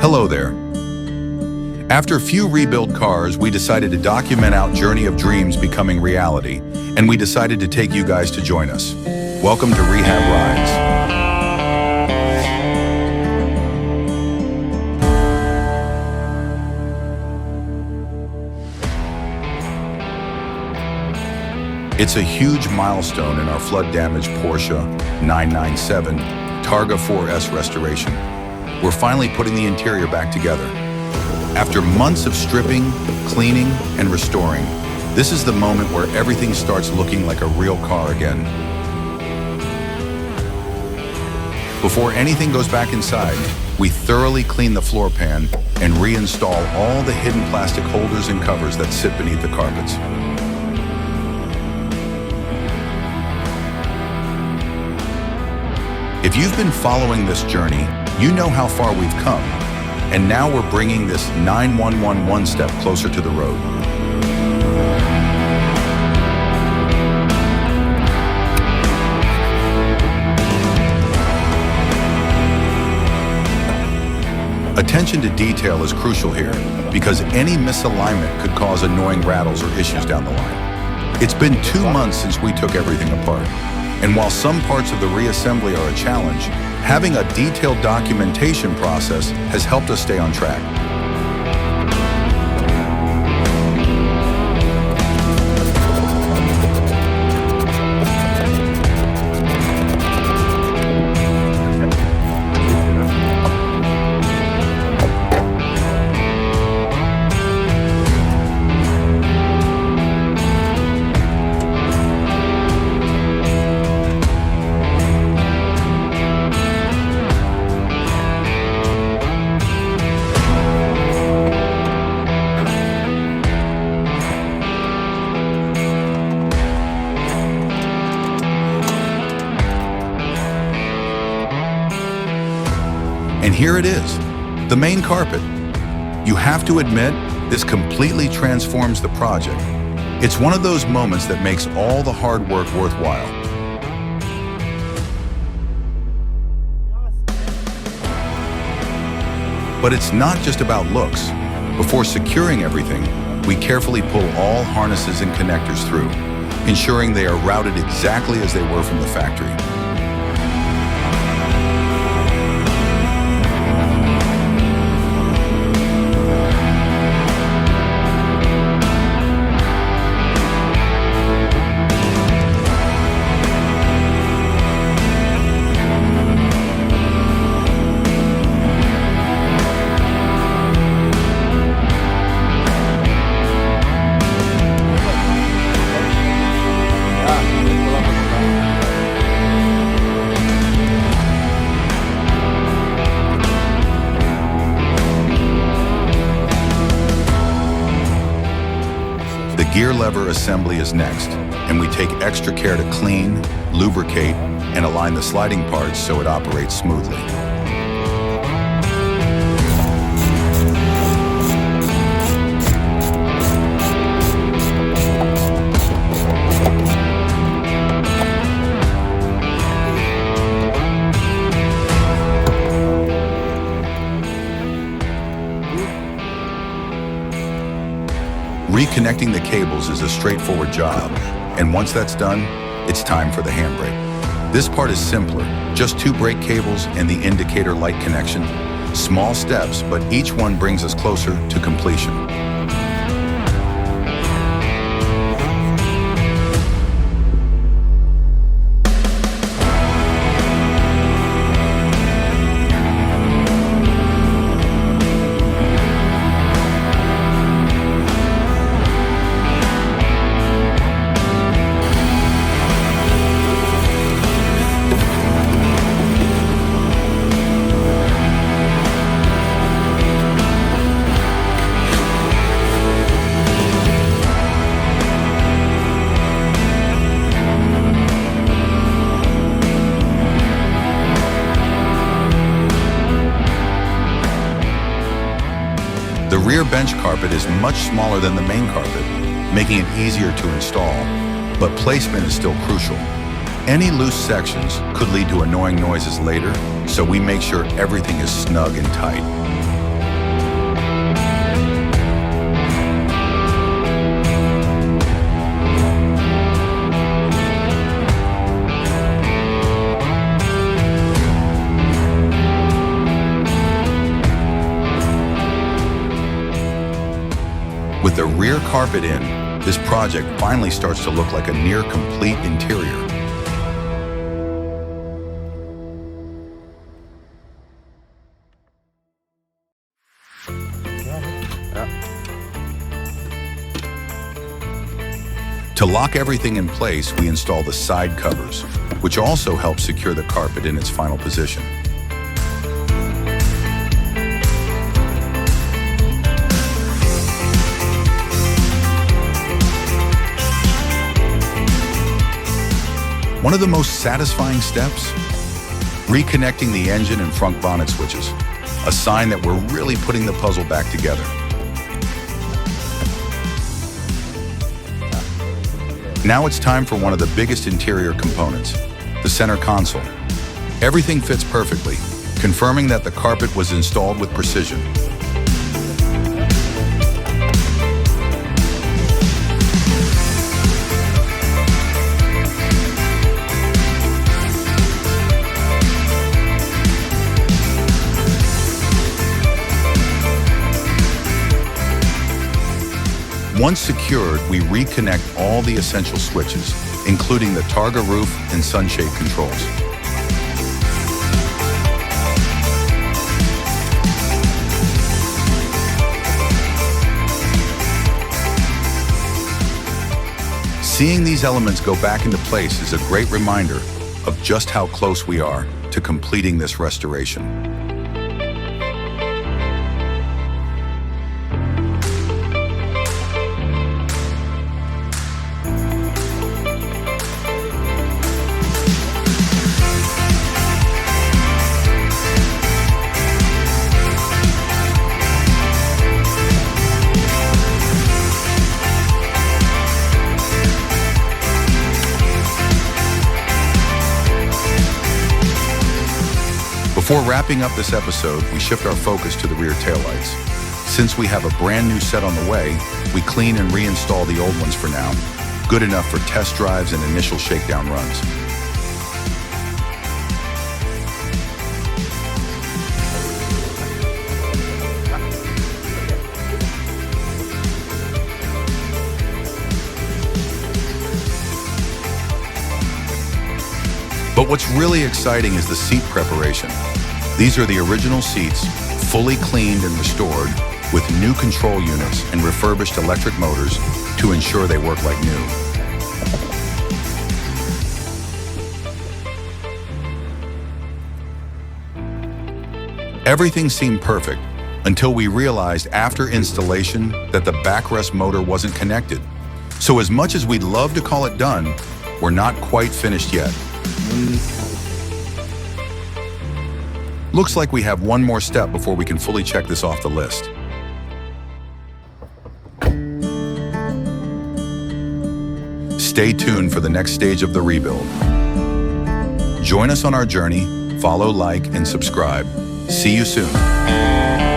Hello there. After a few rebuilt cars, we decided to document our journey of dreams becoming reality, and we decided to take you guys to join us. Welcome to Rehab Rides. It's a huge milestone in our flood-damaged Porsche 997 Targa 4S restoration. We're finally putting the interior back together. After months of stripping, cleaning, and restoring, this is the moment where everything starts looking like a real car again. Before anything goes back inside, we thoroughly clean the floor pan and reinstall all the hidden plastic holders and covers that sit beneath the carpets. If you've been following this journey, you know how far we've come, and now we're bringing this 911 one step closer to the road. Attention to detail is crucial here, because any misalignment could cause annoying rattles or issues down the line. It's been 2 months since we took everything apart. And while some parts of the reassembly are a challenge, having a detailed documentation process has helped us stay on track. And here it is, the main carpet. You have to admit, this completely transforms the project. It's one of those moments that makes all the hard work worthwhile. But it's not just about looks. Before securing everything, we carefully pull all harnesses and connectors through, ensuring they are routed exactly as they were from the factory. The gear lever assembly is next, and we take extra care to clean, lubricate, and align the sliding parts so it operates smoothly. Reconnecting the cables is a straightforward job, and once that's done, it's time for the handbrake. This part is simpler, just 2 brake cables and the indicator light connection. Small steps, but each one brings us closer to completion. The rear bench carpet is much smaller than the main carpet, making it easier to install, but placement is still crucial. Any loose sections could lead to annoying noises later, so we make sure everything is snug and tight. rear carpet in, this project finally starts to look like a near complete interior. To lock everything in place, we install the side covers, which also helps secure the carpet in its final position. One of the most satisfying steps? Reconnecting the engine and front bonnet switches, a sign that we're really putting the puzzle back together. Now it's time for one of the biggest interior components, the center console. Everything fits perfectly, confirming that the carpet was installed with precision. Once secured, we reconnect all the essential switches, including the Targa roof and sunshade controls. Seeing these elements go back into place is a great reminder of just how close we are to completing this restoration. Before wrapping up this episode, we shift our focus to the rear taillights. Since we have a brand new set on the way, we clean and reinstall the old ones for now, good enough for test drives and initial shakedown runs. But what's really exciting is the seat preparation. These are the original seats, fully cleaned and restored, with new control units and refurbished electric motors to ensure they work like new. Everything seemed perfect until we realized after installation that the backrest motor wasn't connected. So as much as we'd love to call it done, we're not quite finished yet. Looks like we have one more step before we can fully check this off the list. Stay tuned for the next stage of the rebuild. Join us on our journey, follow, like, and subscribe. See you soon.